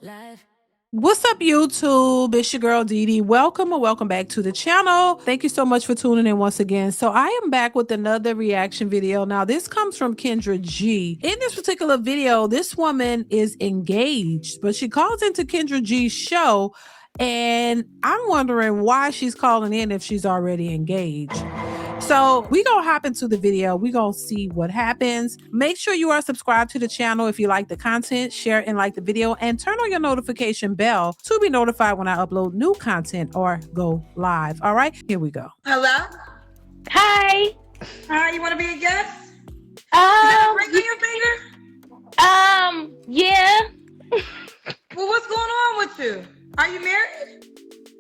Live. What's up, YouTube? It's your girl Dee. Welcome or welcome back to the channel. Thank you so much for tuning in once again. So I am back with another reaction video. Now this comes from Kendra G. In this particular video, this woman is engaged, but she calls into Kendra G's show, and I'm wondering why she's calling in if she's already engaged. So we gonna hop into the video. We gonna see what happens. Make sure you are subscribed to the channel if you like the content, share and like the video, and turn on your notification bell to be notified when I upload new content or go live. All right, here we go. Hello? Hi. Hi, you want to be a guest? Is that a ring on your finger? Yeah. Well, what's going on with you? Are you married?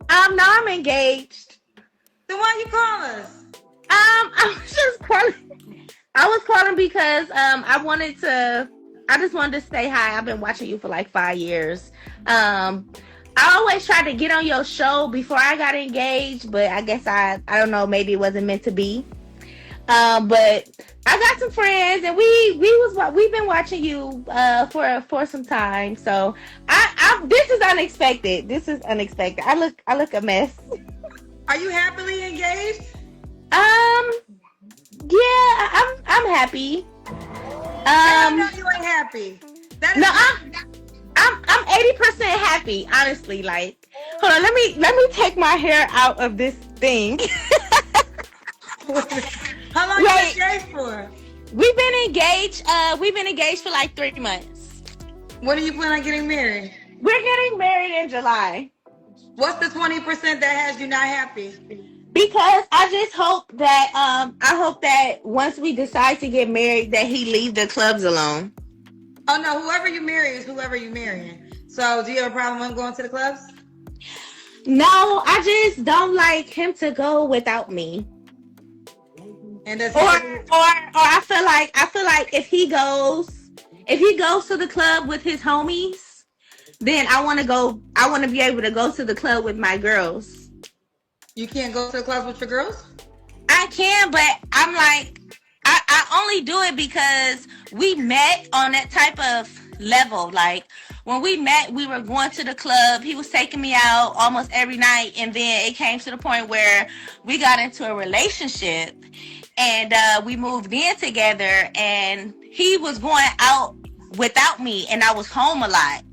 No, I'm engaged. Then why you call us? I was just calling. I was calling because I just wanted to say hi. I've been watching you for like 5 years. I always tried to get on your show before I got engaged, but I guess I don't know, maybe it wasn't meant to be. But I got some friends, and we've been watching you for some time. So this is unexpected. This is unexpected. I look a mess. Are you happily engaged? Yeah, I'm happy. No, you ain't happy. No, I'm 80% happy, honestly. Like, hold on, let me take my hair out of this thing. How long you been engaged for? We've been engaged for like 3 months. When do you plan on getting married? We're getting married in July. What's the 20% that has you not happy? Because I just hope that I hope that once we decide to get married, that he leave the clubs alone. Oh no, whoever you marry is whoever you marrying. So do you have a problem with him going to the clubs? No, I just don't like him to go without me. And that's or I feel like if he goes to the club with his homies, then I want to be able to go to the club with my girls. You can't go to the clubs with your girls? I can, but I'm like, I only do it because we met on that type of level. Like, when we met, we were going to the club. He was taking me out almost every night. And then it came to the point where we got into a relationship, and we moved in together, and he was going out without me, and I was home a lot.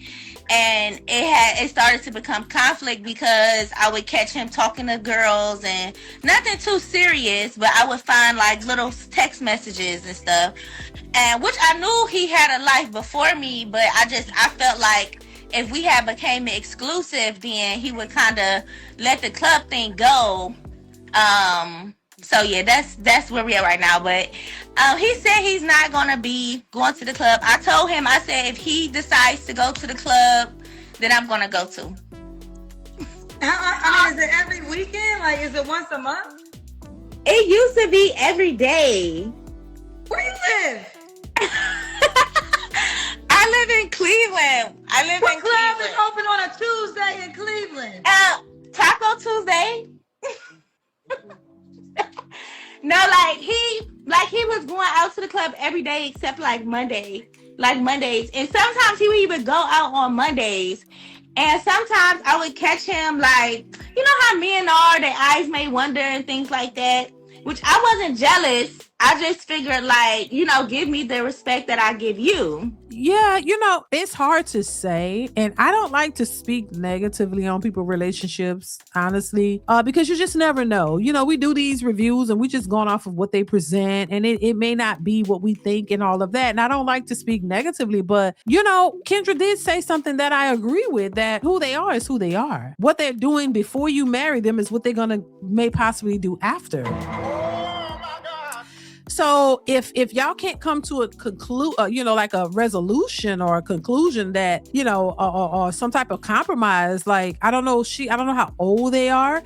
And it started to become conflict because I would catch him talking to girls, and nothing too serious, but I would find like little text messages and stuff, and which I knew he had a life before me, but I felt like if we had became exclusive, then he would kind of let the club thing go. So yeah, that's where we are right now. But he said he's not gonna be going to the club. I told him, I said, if he decides to go to the club, then I'm gonna go too. I mean, is it every weekend? Like, is it once a month? It used to be every day. Where you live? I live in Cleveland. What club is open on a Tuesday in Cleveland? Taco Tuesday. No, like he was going out to the club every day except like Mondays. And sometimes he would even go out on Mondays. And sometimes I would catch him, like, you know how men are, their eyes may wander and things like that, which I wasn't jealous. I just figured, like, give me the respect that I give you. Yeah, it's hard to say, and I don't like to speak negatively on people's relationships, honestly, because you just never know. We do these reviews and we just going off of what they present, and it may not be what we think and all of that. And I don't like to speak negatively, but Kendra did say something that I agree with, that who they are is who they are. What they're doing before you marry them is what they're may possibly do after. So if y'all can't come to a like a resolution or a conclusion that, or some type of compromise, like, I don't know how old they are.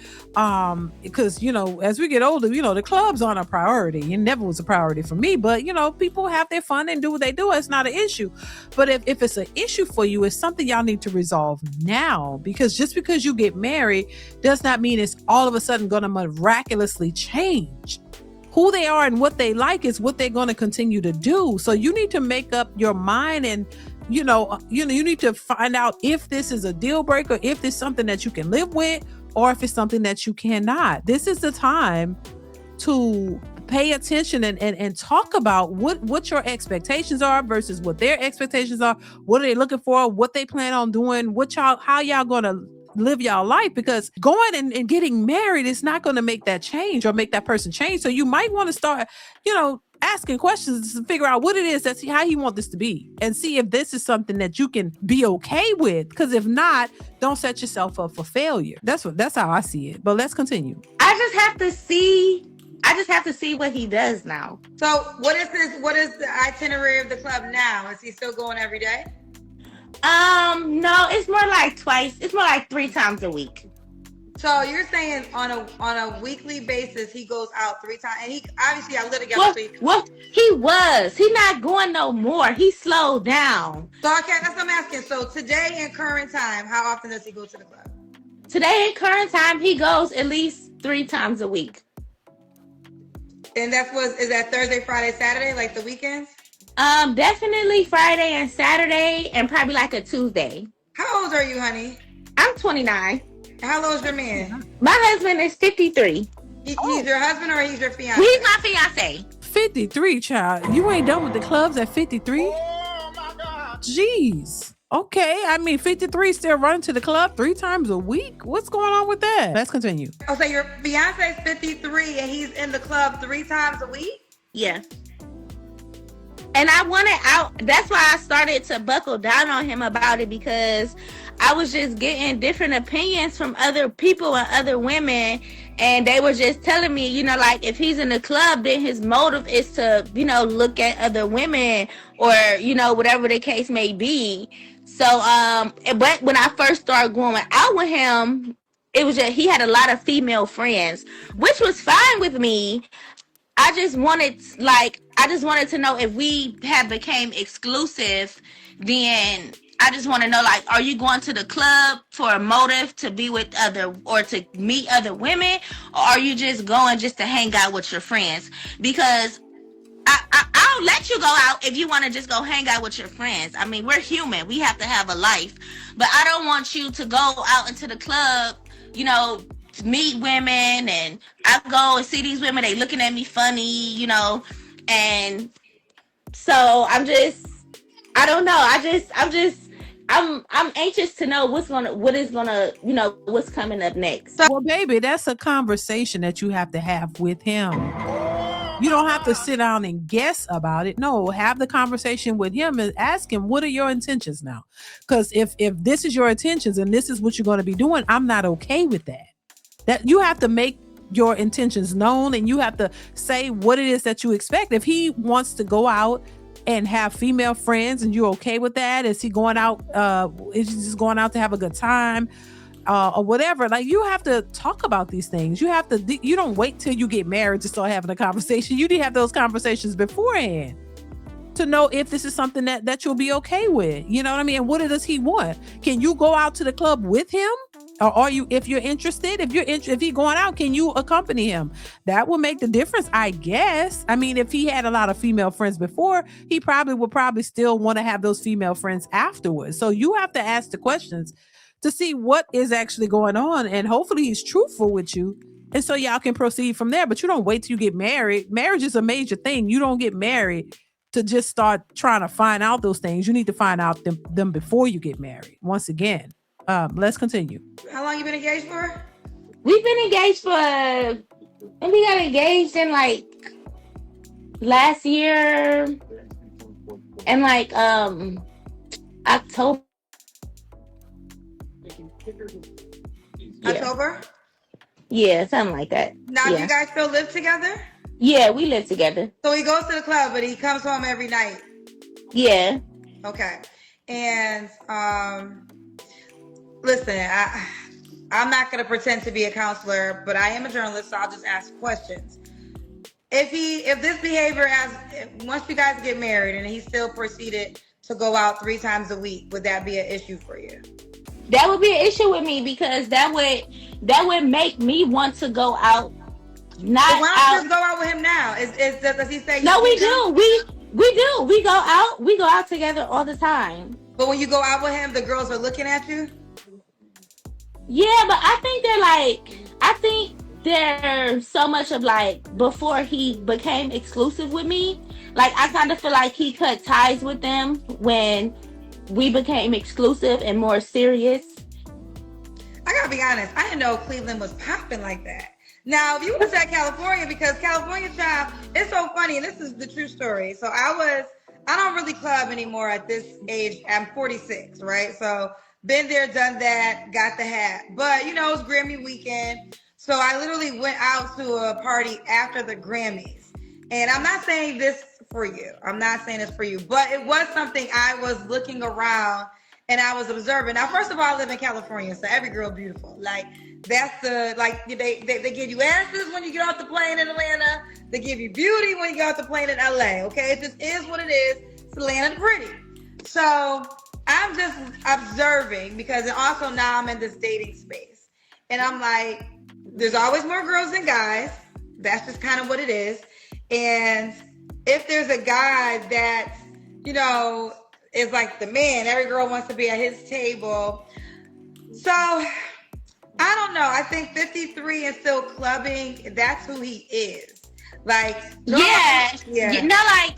Because, as we get older, the clubs aren't a priority. It never was a priority for me, but people have their fun and do what they do. It's not an issue. But if it's an issue for you, it's something y'all need to resolve now, because just because you get married does not mean it's all of a sudden going to miraculously change. Who they are and what they like is what they're going to continue to do. So you need to make up your mind and you need to find out if this is a deal breaker, if it's something that you can live with, or if it's something that you cannot. This is the time to pay attention and talk about what your expectations are versus what their expectations are. What are they looking for? What they plan on doing? How y'all gonna live y'all life? Because going and getting married is not going to make that change or make that person change. So you might want to start, asking questions to figure out what it is, that's how you want this to be, and see if this is something that you can be okay with. Because if not, don't set yourself up for failure. That's how I see it. But let's continue. I just have to see what he does now. So what is the itinerary of the club now? Is he still going every day? No, it's more like twice. It's more like 3 times a week. So you're saying on a weekly basis he goes out 3 times, and he obviously I live together. He's not going no more. He slowed down. So okay, that's what I'm asking. So today in current time, how often does he go to the club? Today in current time, he goes at least 3 times a week. And is that Thursday, Friday, Saturday, like the weekends? Definitely Friday and Saturday, and probably like a Tuesday. How old are you, honey? I'm 29. How old is your man? My husband is 53. He's your husband or he's your fiance? He's my fiance. 53, child. You ain't done with the clubs at 53? Oh my God. Jeez. Okay, 53 still running to the club 3 times a week? What's going on with that? Let's continue. Oh, so your fiance is 53 and he's in the club 3 times a week? Yeah. And I wanted out. That's why I started to buckle down on him about it, because I was just getting different opinions from other people and other women. And they were just telling me, like if he's in the club, then his motive is to, look at other women or, whatever the case may be. So, but when I first started going out with him, it was just, he had a lot of female friends, which was fine with me. I just wanted to know if we had became exclusive, then I just want to know, like, are you going to the club for a motive to be with or to meet other women? Or are you just going just to hang out with your friends? Because I'll let you go out if you want to just go hang out with your friends. I mean, we're human. We have to have a life. But I don't want you to go out into the club, meet women, and I go and see these women, they looking at me funny, and so I don't know. I'm anxious to know what's coming up next. Well, baby, that's a conversation that you have to have with him. You don't have to sit down and guess about it. No, have the conversation with him and ask him, what are your intentions now? Because if this is your intentions and this is what you're going to be doing, I'm not okay with that. That you have to make your intentions known, and you have to say what it is that you expect. If he wants to go out and have female friends and you're okay with that, is he going out, is he just going out to have a good time, or whatever? Like, you have to talk about these things. You don't wait till you get married to start having a conversation. You need to have those conversations beforehand to know if this is something that you'll be okay with. You know what I mean? And what does he want? Can you go out to the club with him? Or are you, if you're interested, if he's going out, can you accompany him? That will make the difference, I guess. I mean, if he had a lot of female friends before, he would still want to have those female friends afterwards. So you have to ask the questions to see what is actually going on, and hopefully he's truthful with you, and so y'all can proceed from there. But you don't wait till you get married. Marriage is a major thing. You don't get married to just start trying to find out those things. You need to find out them before you get married. Once again. Let's continue. How long you been engaged for? We've been engaged and we got engaged in like last year and like October. October? Yeah, something like that. Now you guys still live together? Yeah, we live together. So he goes to the club, but he comes home every night. Yeah. Okay. And listen, I'm not going to pretend to be a counselor, but I am a journalist, so I'll just ask questions. If this behavior, once you guys get married and he still proceeded to go out 3 times a week, would that be an issue for you? That would be an issue with me, because that would make me want to go out. Why don't you just go out with him now? Does he say? No, we do. We do. We go out. We go out together all the time. But when you go out with him, the girls are looking at you? Yeah, but I think they're like, I think they're so much of like, before he became exclusive with me, like I kind of feel like he cut ties with them when we became exclusive and more serious. I gotta be honest, I didn't know Cleveland was popping like that. Now, if you would have said California, because California, child, it's so funny, and this is the true story. So I don't really club anymore at this age. I'm 46, right? So been there, done that, got the hat. But you know, it was Grammy weekend. So I literally went out to a party after the Grammys. And I'm not saying this for you. I'm not saying this for you, but it was something I was looking around and I was observing. Now, first of all, I live in California, so every girl beautiful. Like that's the like they give you asses when you get off the plane in Atlanta. They give you beauty when you get off the plane in LA. Okay, it just is what it is. It's Atlanta pretty. So I'm just observing because also now I'm in this dating space, and I'm like, there's always more girls than guys. That's just kind of what it is. And if there's a guy that, you know, is like the man, every girl wants to be at his table. So I don't know. I think 53 and still clubbing, that's who he is. Like, yeah. You know, I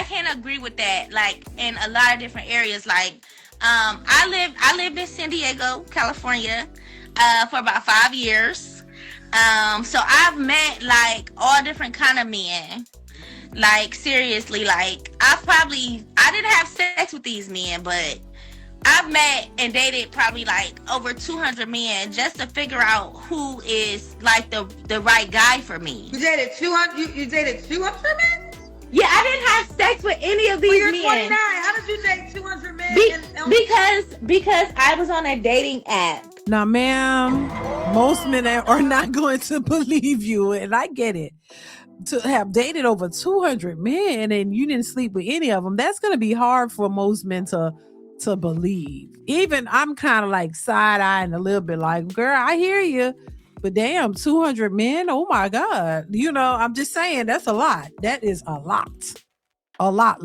can't agree with that. Like in a lot of different areas. Like, I lived in San Diego, California, for about 5 years. So I've met like all different kind of men. Like seriously, like I didn't have sex with these men, but I've met and dated probably like over 200 men just to figure out who is like the right guy for me. You dated 200? You dated 200 men? Yeah, I didn't have sex with any of these men. You're 29. How did you date 200 men? Because I was on a dating app. Now, ma'am, most men are not going to believe you, and I get it. To have dated over 200 men and you didn't sleep with any of them, that's going to be hard for most men to believe. Even I'm kind of like side-eyeing a little bit like, girl, I hear you, but damn, 200 men, oh my God. You know, I'm just saying that's a lot. That is a lot. A lot.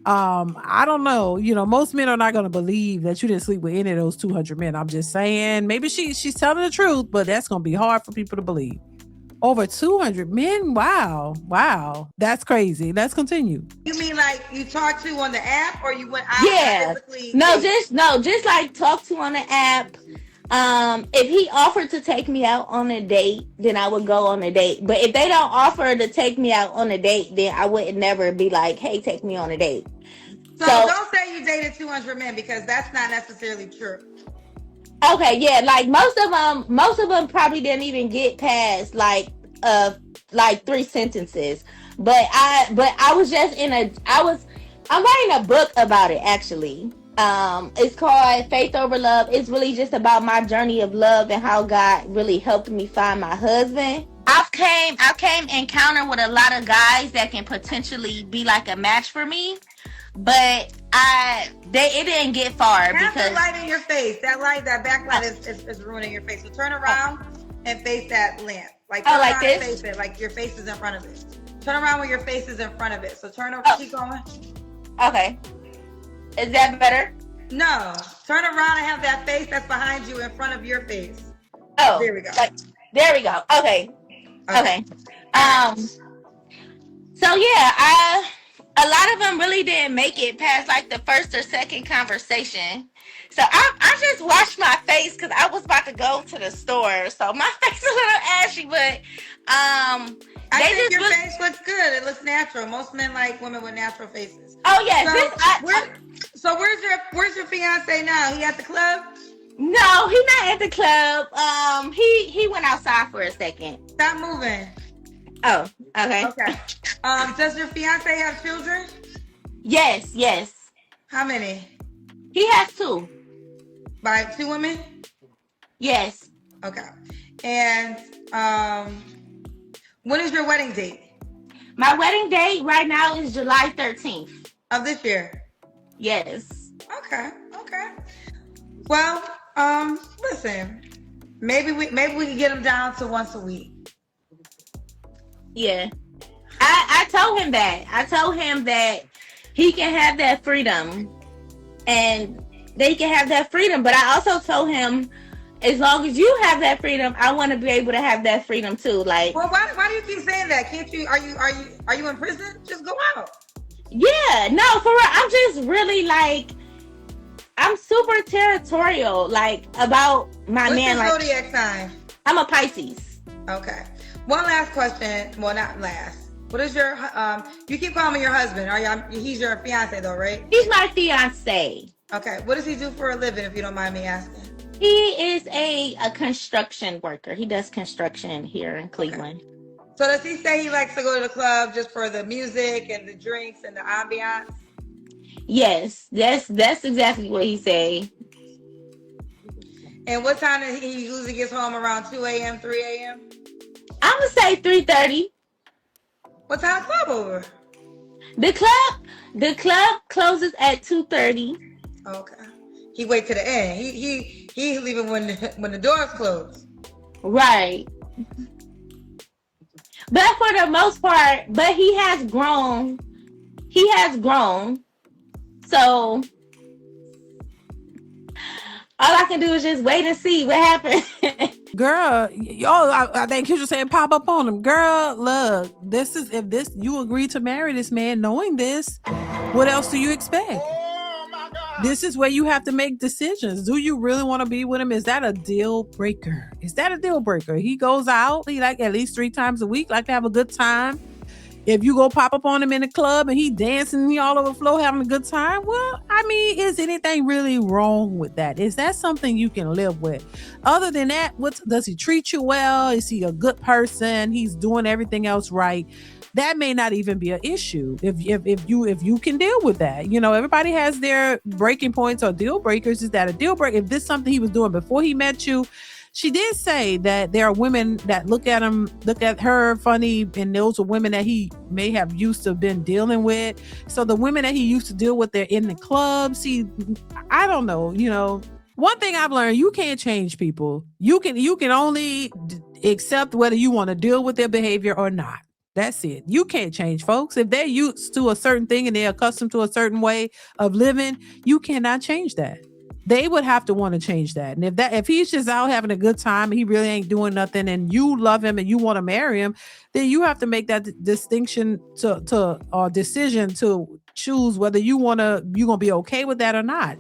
I don't know. You know, most men are not going to believe that you didn't sleep with any of those 200 men. I'm just saying, maybe she's telling the truth, but that's going to be hard for people to believe. Over 200 men? Wow. That's crazy. Let's continue. You mean like you talked to on the app or you went out? Yeah. Just like talk to on the app. If he offered to take me out on a date, then I would go on a date. But if they don't offer to take me out on a date, then I would never be like, hey, take me on a date. So don't say you dated 200 men because that's not necessarily true. Okay, yeah, like most of them probably didn't even get past like 3 sentences. But I was just I'm writing a book about it actually. It's called Faith Over Love. It's really just about my journey of love and how God really helped me find my husband. I've came encounter with a lot of guys that can potentially be like a match for me, but it didn't get far because the light in your face. That backlight is ruining your face. So turn around and face that lamp. Like turn around this? And face it. Like your face is in front of it. Turn around when your face is in front of it. So turn over. Keep going. Okay. Is that better? No. Turn around and have that face that's behind you in front of your face. Oh, there we go. There we go. Okay. So yeah, a lot of them really didn't make it past like the first or second conversation. So I just washed my face because I was about to go to the store. So my face is a little ashy, but I think your face looks good. It looks natural. Most men like women with natural faces. Oh yes. So where's your fiance now? He at the club? No, he's not at the club. He went outside for a second. Stop moving. Oh, okay. Okay. Does your fiance have children? Yes. How many? He has 2. By 2 women? Yes. Okay. And when is your wedding date? My wedding date right now is July 13th. Of this year? Yes. Okay. Well, listen. Maybe we can get them down to once a week. Yeah. I told him that. I told him that he can have that freedom and they can have that freedom. But I also told him, as long as you have that freedom, I want to be able to have that freedom too. Like, Well, why do you keep saying that? Can't you? Are you in prison? Just go out. yeah, no, for real. I'm just really like, I'm super territorial, like about my What's man. your Like, zodiac sign? I'm a Pisces. Okay. One last question. Well, not last. What is your you keep calling me your husband? Are you? He's your fiance though, right? He's my fiance. Okay. What does he do for a living, if you don't mind me asking? He is a construction worker. He does construction here in Cleveland. Okay. So does he say he likes to go to the club just for the music and the drinks and the ambiance? Yes, that's exactly what he say. And what time does he usually gets home? Around 2 a.m., 3 a.m.? I'm gonna say 3:30. What time club over? The club closes at 2:30. Okay. He wait to the end. He's leaving when the doors close. Right. But for the most part, but he has grown. He has grown. So all I can do is just wait and see what happens. Girl, I think you just saying pop up on him. Girl, look, if you agree to marry this man knowing this, what else do you expect? This is where you have to make decisions. Do you really want to be with him? Is that a deal breaker? He goes out, he like at least 3 times a week, like to have a good time. If you go pop up on him in the club and he dancing, he all over the floor having a good time, well, I mean, is anything really wrong with that? Is that something you can live with? Other than that, does he treat you well? Is he a good person? He's doing everything else right. That may not even be an issue if you can deal with that. You know, everybody has their breaking points or deal breakers. Is that a deal breaker? If this is something he was doing before he met you, she did say that there are women that look at her funny, and those are women that he may have used to have been dealing with. So the women that he used to deal with, they're in the club. See, I don't know. You know, one thing I've learned, you can't change people. You can only accept whether you want to deal with their behavior or not. That's it. You can't change folks. If they're used to a certain thing and they're accustomed to a certain way of living, you cannot change that. They would have to want to change that. And if he's just out having a good time and he really ain't doing nothing and you love him and you want to marry him, then you have to make that distinction or decision to choose whether you're gonna be okay with that or not.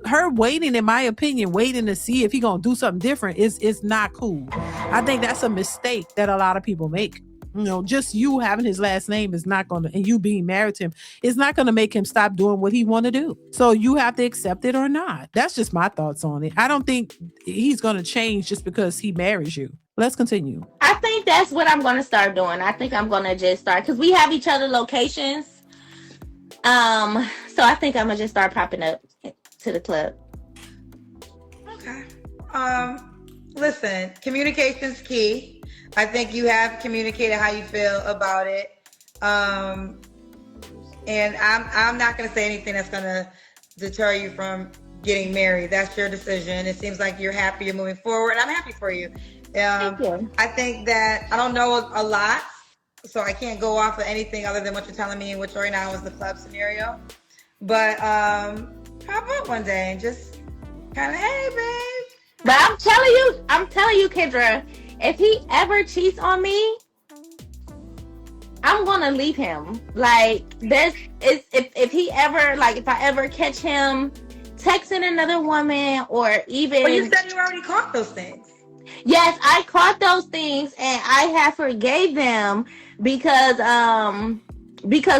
Her waiting, in my opinion, waiting to see if he gonna do something different is not cool. I think that's a mistake that a lot of people make. You know, just you having his last name is not going to, and you being married to him is not going to make him stop doing what he want to do. So you have to accept it or not. That's just my thoughts on it. I don't think he's going to change just because he marries you. Let's continue. I think that's what I'm going to start doing. I think I'm going to just start, because we have each other locations. So I think I'm going to just start popping up to the club. Okay. Listen, communication's key. I think you have communicated how you feel about it. And I'm not going to say anything that's going to deter you from getting married. That's your decision. It seems like you're happy, you're moving forward, and I'm happy for you. Thank you. I think that I don't know a lot, so I can't go off of anything other than what you're telling me, which right now is the club scenario. But pop up one day and just kind of, hey, babe. But I'm telling you, Kendra, if he ever cheats on me, I'm gonna leave him. Like, if he ever, like, if I ever catch him texting another woman, or even. But you said you already caught those things. Yes, I caught those things, and I have forgave them because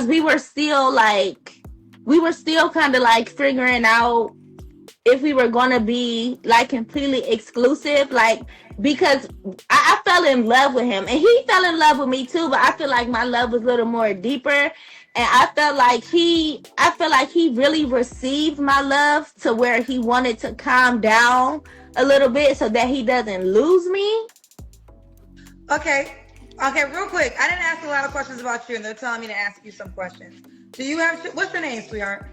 we were still kind of like figuring out if we were gonna be like completely exclusive, like, because I fell in love with him and he fell in love with me too, but I feel like my love was a little more deeper, and I felt like he really received my love to where he wanted to calm down a little bit so that he doesn't lose me. Okay, real quick, I didn't ask a lot of questions about you, and they're telling me to ask you some questions. Do you have, what's your name, sweetheart?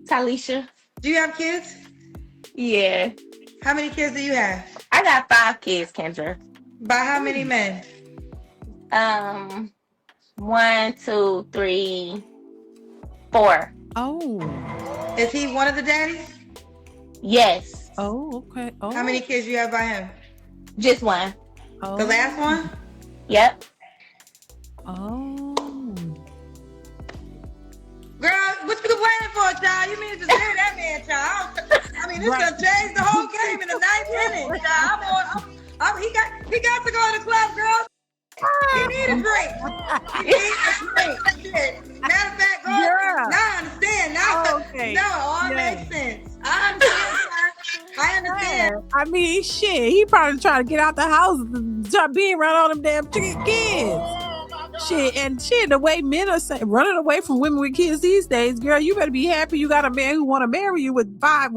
Talisha. Do you have kids? Yeah. How many kids do you have? I got 5 kids, Kendra. By how many men? Um, 1, 2, 3, 4. Oh. Is he one of the daddies? Yes. Oh, okay. Oh. How many kids you have by him? Just one. Oh. The last one? Yep. Oh. Girl, what you complaining for, child? You mean to just marry that man, child? I mean, this done changed the whole game in the 9th inning, child. He got to go to the club, girl. He need a drink. He need a drink. Shit. Matter of fact, girl, now I understand. Now it all makes sense. I understand. I mean, shit. He probably trying to get out the house and start being around all them damn kids. Shit, and shit, the way men are running away from women with kids these days, girl, you better be happy you got a man who want to marry you with five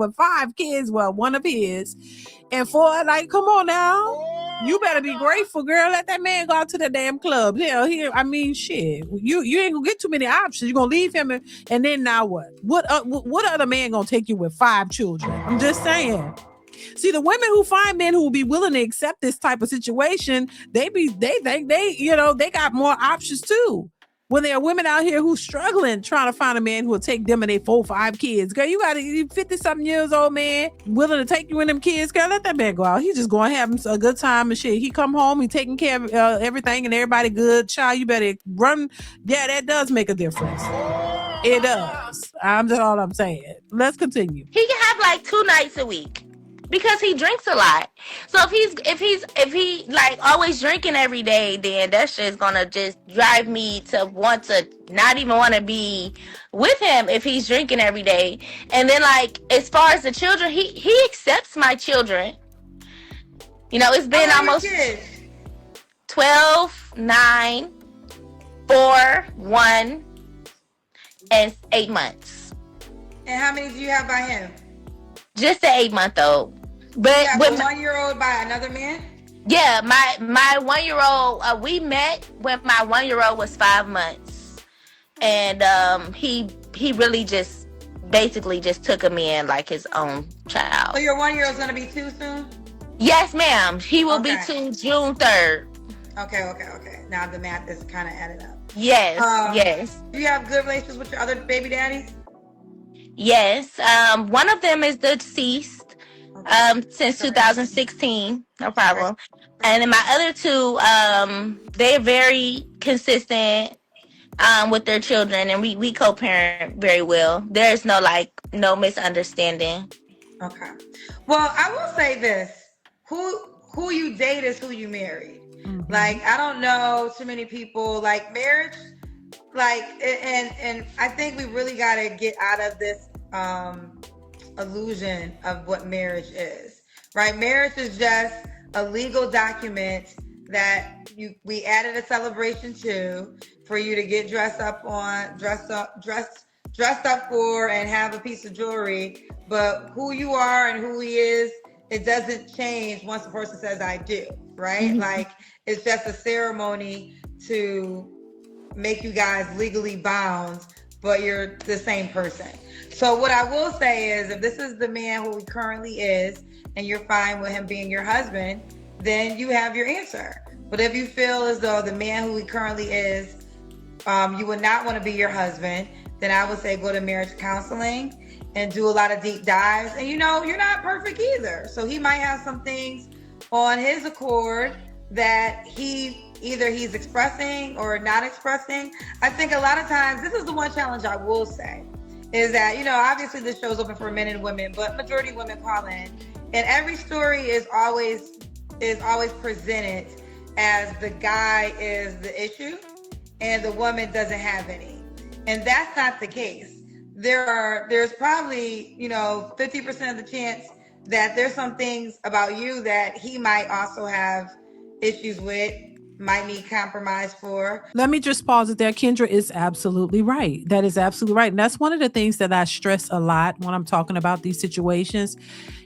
kids, well, one of his, and 4. Like, come on now, you better be grateful, girl. Let that man go out to the damn club. Hell, here, I mean, shit, you ain't gonna get too many options. You gonna leave him, and then now what? What other man gonna take you with 5 children? I'm just saying. See, the women who find men who will be willing to accept this type of situation, they think they got more options too. When there are women out here who struggling trying to find a man who will take them and their 4, 5 kids. Girl, you got a 50-something years old man willing to take you and them kids. Girl, let that man go out. He just going to have a good time and shit. He come home, he taking care of everything and everybody good. Child, you better run. Yeah, that does make a difference. It does. That's all I'm saying. Let's continue. He can have like 2 nights a week. Because he drinks a lot. So if he like always drinking every day, then that shit's gonna just drive me to want to not even want to be with him if he's drinking every day. And then like as far as the children, he accepts my children. You know, it's been almost 12, 9, 4, 1, and 8 months. And how many do you have by him? Just an 8-month-old. But you have a 1-year-old by another man? Yeah, my 1-year-old, we met when my 1-year-old was 5 months. And he really just basically just took him in like his own child. So your 1-year-old's gonna be 2 soon? Yes, ma'am. He will be 2 June 3rd. Okay. Now the math is kind of added up. Yes, yes. Do you have good relations with your other baby daddies? Yes. One of them is deceased. Since 2016, no problem. And then my other 2, they're very consistent with their children, and we co-parent very well. There's no misunderstanding. Okay. Well, I will say this: who you date is who you marry. Mm-hmm. Like, I don't know too many people like marriage. Like, and I think we really got to get out of this illusion of what marriage is, right? Marriage is just a legal document that we added a celebration to for you to get dressed up for and have a piece of jewelry. But who you are and who he is, it doesn't change once the person says I do, right? Mm-hmm. Like, it's just a ceremony to make you guys legally bound, but you're the same person. So what I will say is, if this is the man who he currently is, and you're fine with him being your husband, then you have your answer. But if you feel as though the man who he currently is, you would not want to be your husband, then I would say go to marriage counseling and do a lot of deep dives. And you're not perfect either. So he might have some things on his accord that he's expressing or not expressing. I think a lot of times, this is the one challenge I will say, is that, obviously this show's open for men and women, but majority of women call in, and every story is always presented as the guy is the issue and the woman doesn't have any. And that's not the case. There's probably, 50% of the chance that there's some things about you that he might also have issues with, might need compromise for. Let me just pause it there. Kendra is absolutely right. That is absolutely right. And that's one of the things that I stress a lot when I'm talking about these situations,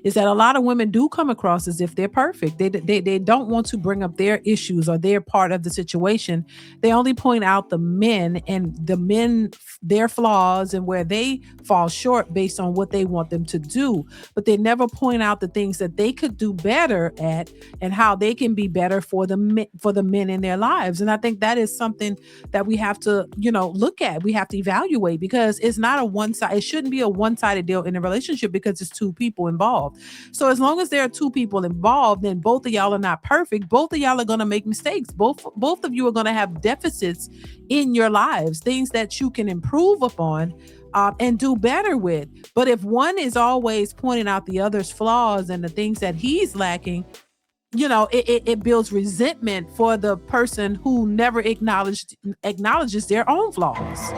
is that a lot of women do come across as if they're perfect. They don't want to bring up their issues or their part of the situation. They only point out the men and their flaws and where they fall short based on what they want them to do. But they never point out the things that they could do better at and how they can be better for the men man in their lives. And I think that is something that we have to, look at. We have to evaluate, because it's not a one side. It shouldn't be a one-sided deal in a relationship, because it's two people involved. So as long as there are two people involved, then both of y'all are not perfect. Both of y'all are going to make mistakes. Both of you are going to have deficits in your lives, things that you can improve upon and do better with. But if one is always pointing out the other's flaws and the things that he's lacking, it builds resentment for the person who never acknowledges their own flaws.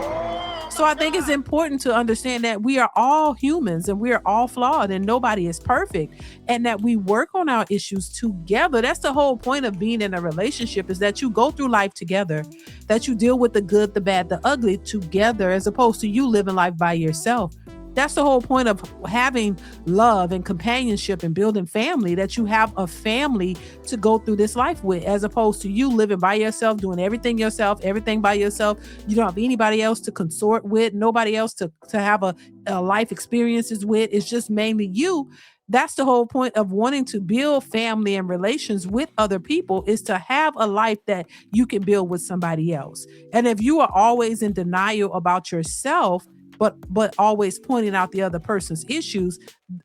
So I think it's important to understand that we are all humans and we are all flawed and nobody is perfect, and that we work on our issues together. That's the whole point of being in a relationship, is that you go through life together, that you deal with the good, the bad, the ugly together, as opposed to you living life by yourself. That's the whole point of having love and companionship and building family, that you have a family to go through this life with, as opposed to you living by yourself, doing everything yourself, everything by yourself. You don't have anybody else to consort with, nobody else to have a life experiences with. It's just mainly you. That's the whole point of wanting to build family and relations with other people, is to have a life that you can build with somebody else. And if you are always in denial about yourself, but always pointing out the other person's issues,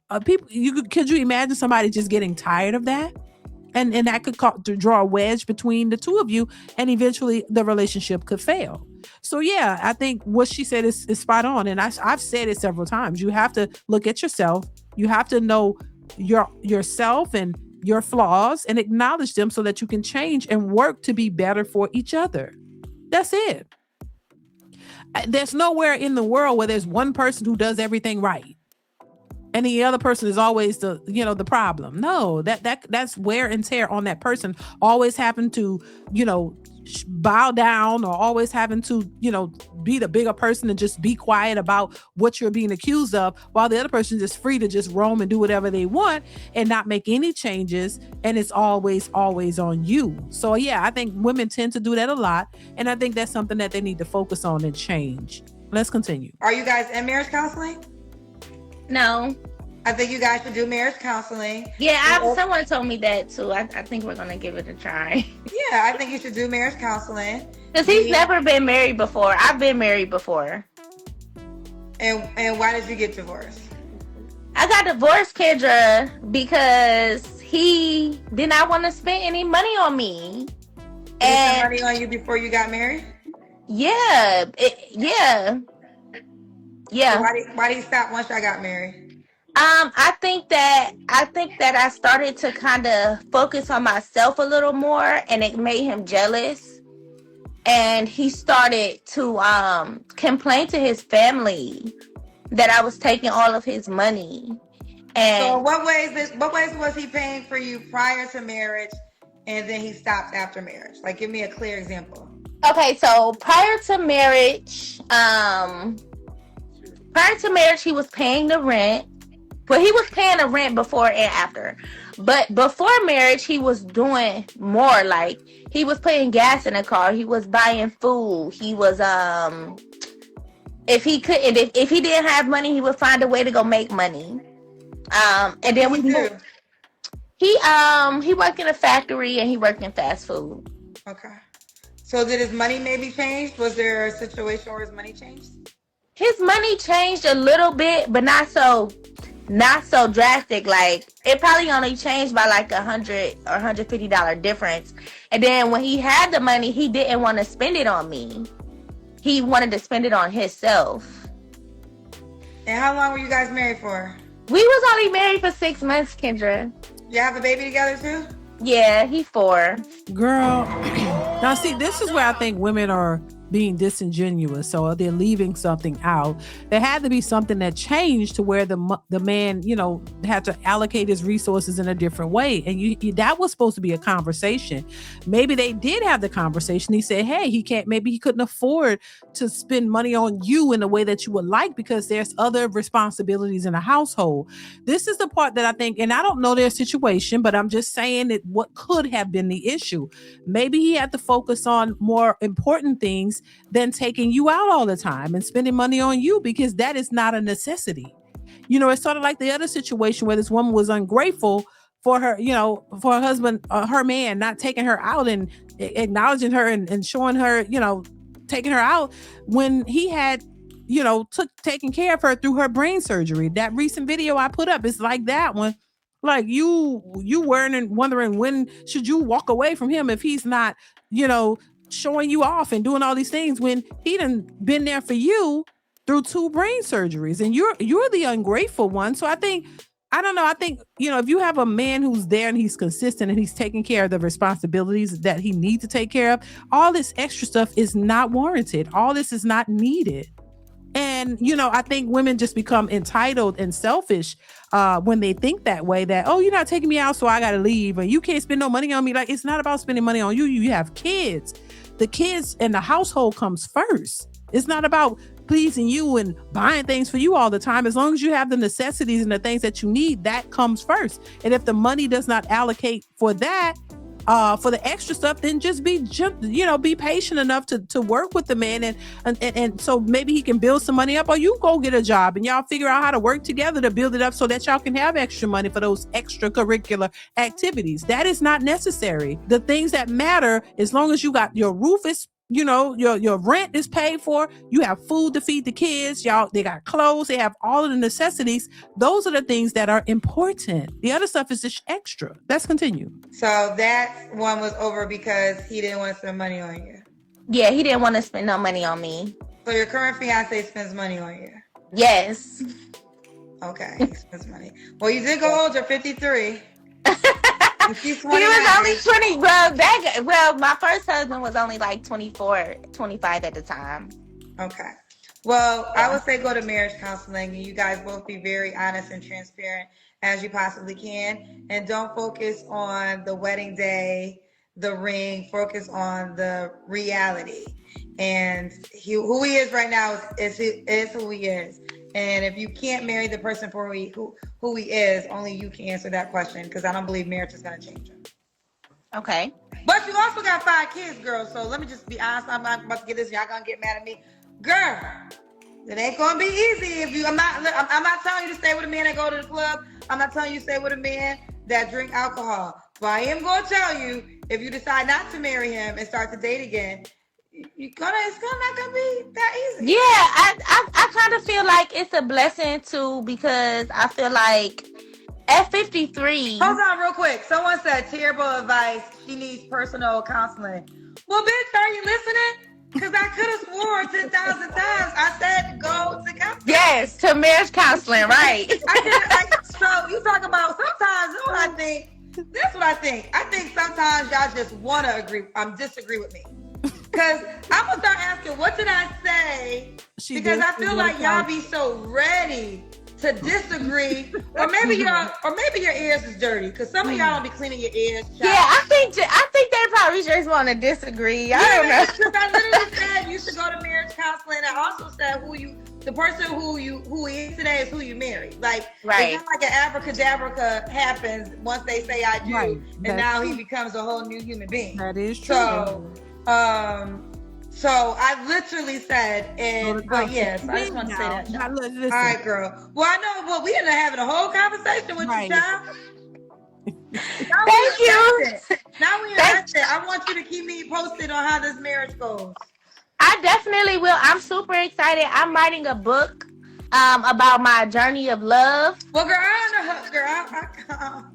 could you imagine somebody just getting tired of that? And that could to draw a wedge between the two of you, and eventually the relationship could fail. So yeah, I think what she said is spot on. And I've said it several times. You have to look at yourself. You have to know yourself and your flaws and acknowledge them, so that you can change and work to be better for each other. That's it. There's nowhere in the world where there's one person who does everything right and the other person is always the problem. No, that's wear and tear on that person, always having to, bow down, or always having to, be the bigger person and just be quiet about what you're being accused of, while the other person is free to just roam and do whatever they want and not make any changes. And it's always on you. So yeah, I think women tend to do that a lot. And I think that's something that they need to focus on and change. Let's continue. Are you guys in marriage counseling? No. I think you guys should do marriage counseling. Yeah, someone told me that too. I think we're gonna give it a try. Yeah, I think you should do marriage counseling. Because he's never been married before. I've been married before. And why did you get divorced? I got divorced, Kendra, because he did not want to spend any money on me. Did he spend money on you before you got married? Yeah. Yeah. So why did he stop once I got married? I think that I started to kind of focus on myself a little more, and it made him jealous. And he started to complain to his family that I was taking all of his money. And so what ways was he paying for you prior to marriage, and then he stopped after marriage? Like, give me a clear example. Okay, so prior to marriage, he was paying the rent. Well, he was paying the rent before and after. But before marriage, he was doing more. Like, he was putting gas in the car. He was buying food. He was, if he didn't have money, he would find a way to go make money. And then we moved. He worked in a factory and he worked in fast food. Okay. So did his money maybe change? Was there a situation where his money changed? His money changed a little bit, but not so drastic. Like, it probably only changed by like $100 or $150 difference. And then when he had the money, he didn't want to spend it on me. He wanted to spend it on himself. And how long were you guys married for? We was only married for 6 months, Kendra. You have a baby together too? Yeah, he's 4. Girl, now see, this is where I think women are being disingenuous, so they're leaving something out. There had to be something that changed to where the man, had to allocate his resources in a different way, and that was supposed to be a conversation. Maybe they did have the conversation. He said, "Hey, maybe he couldn't afford to spend money on you in the way that you would like, because there's other responsibilities in the household." This is the part that I think, and I don't know their situation, but I'm just saying that what could have been the issue. Maybe he had to focus on more important things than taking you out all the time and spending money on you, because that is not a necessity. It's sort of like the other situation where this woman was ungrateful for her, for her husband, her man not taking her out and acknowledging her and showing her, taking her out when he had, taking care of her through her brain surgery. That recent video I put up is like that one. Like you weren't wondering when should you walk away from him if he's not, showing you off and doing all these things when he done been there for you through 2 brain surgeries, and you're the ungrateful one. So I don't know. I think, if you have a man who's there and he's consistent and he's taking care of the responsibilities that he needs to take care of, all this extra stuff is not warranted. All this is not needed. And, I think women just become entitled and selfish when they think that way, that, oh, you're not taking me out, so I got to leave. And you can't spend no money on me. Like, it's not about spending money on you. You have kids. The kids and the household comes first. It's not about pleasing you and buying things for you all the time. As long as you have the necessities and the things that you need, that comes first. And if the money does not allocate for that, for the extra stuff, then just be patient enough to work with the man and so maybe he can build some money up, or you go get a job and y'all figure out how to work together to build it up so that y'all can have extra money for those extracurricular activities. That is not necessary. The things that matter, as long as you got your roof is, your rent is paid for, you have food to feed the kids, they got clothes, they have all of the necessities. Those are the things that are important. The other stuff is just extra. Let's continue. So that one was over because he didn't want to spend money on you. Yeah, he didn't want to spend no money on me. So your current fiance spends money on you? Yes. Okay, he spends money. Well, you did go older, 53. He was only 20. Well, my first husband was only like 24, 25 at the time. Okay. Well, I would say go to marriage counseling, and you guys both be very honest and transparent as you possibly can. And don't focus on the wedding day, the ring. Focus on the reality. And who he is right now is who he is. And if you can't marry the person for who he is, only you can answer that question, because I don't believe marriage is going to change him. Okay. But you also got 5 kids, girl. So let me just be honest. I'm not about to get this. Y'all going to get mad at me. Girl, it ain't going to be easy if you... I'm not telling you to stay with a man that go to the club. I'm not telling you to stay with a man that drink alcohol. But I am going to tell you, if you decide not to marry him and start to date again, it's not gonna be that easy. Yeah, I kind of feel like it's a blessing too, because I feel like at 53. Hold on real quick. Someone said terrible advice. She needs personal counseling. Well, bitch, are you listening? Because I could have swore 10,000 times I said go to counseling. Yes, to marriage counseling, right? So you talk about sometimes. What I think. That's what I think. I think sometimes y'all just want to disagree with me. Because I'm going to start asking, what did I say? Because I feel like y'all be so ready to disagree. Or maybe your ears is dirty. Because some of y'all don't be cleaning your ears. Child. Yeah, I think they probably just want to disagree. I don't know. Because I literally said you should go to marriage counseling. I also said the person who he is today is who you marry. Like, right. It's not like an abracadabra happens once they say I do. Right. And now he becomes a whole new human being. That is true. So I literally said, but yes, I just want to say that. All right, girl. Well, I know, but we ended up having a whole conversation with you, child. Thank you. Now we are it. I want you to keep me posted on how this marriage goes. I definitely will. I'm super excited. I'm writing a book about my journey of love. Well, girl, I don't know, girl.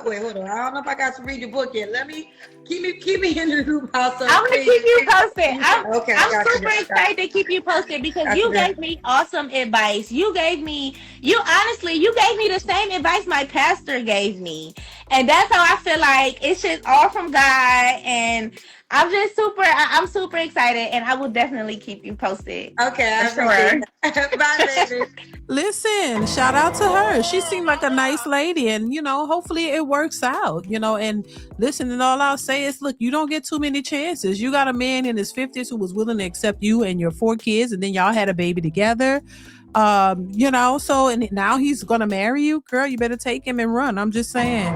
Wait, hold on. I don't know if I got to read your book yet. Let me keep me in the loop. I'm gonna keep you posted. I'm super excited to keep you posted because you gave me awesome advice. You gave me the same advice my pastor gave me, and that's how I feel like it's just all from God. And I'm super excited, and I will definitely keep you posted. Okay, I'm sure. Bye, baby. Listen, shout out to her. She seemed like a nice lady, and hopefully it works out. And listen, and all I'll say is, look, you don't get too many chances. You got a man in his 50s who was willing to accept you and your 4 kids, and then y'all had a baby together. So and now he's gonna marry you, girl. You better take him and run. I'm just saying.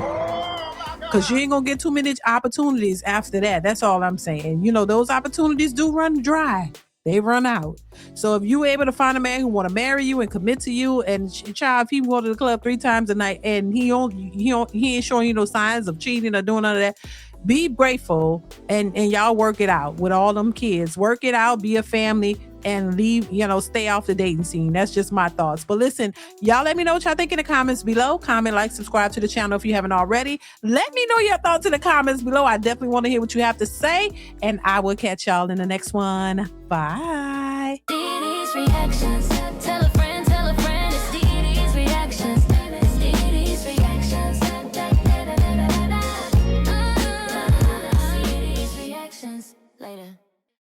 Because you ain't gonna get too many opportunities after that. That's all I'm saying. Those opportunities do run dry. They run out. So if you able to find a man who want to marry you and commit to you, and child, if he go to the club 3 times a night and he ain't showing you no signs of cheating or doing none of that, be grateful and y'all work it out with all them kids. Work it out, be a family, and leave, stay off the dating scene. That's just my thoughts. But listen, y'all let me know what y'all think in the comments below. Comment, like, subscribe to the channel if you haven't already. Let me know your thoughts in the comments below. I definitely want to hear what you have to say. And I will catch y'all in the next one. Bye. DeeDeesReactions.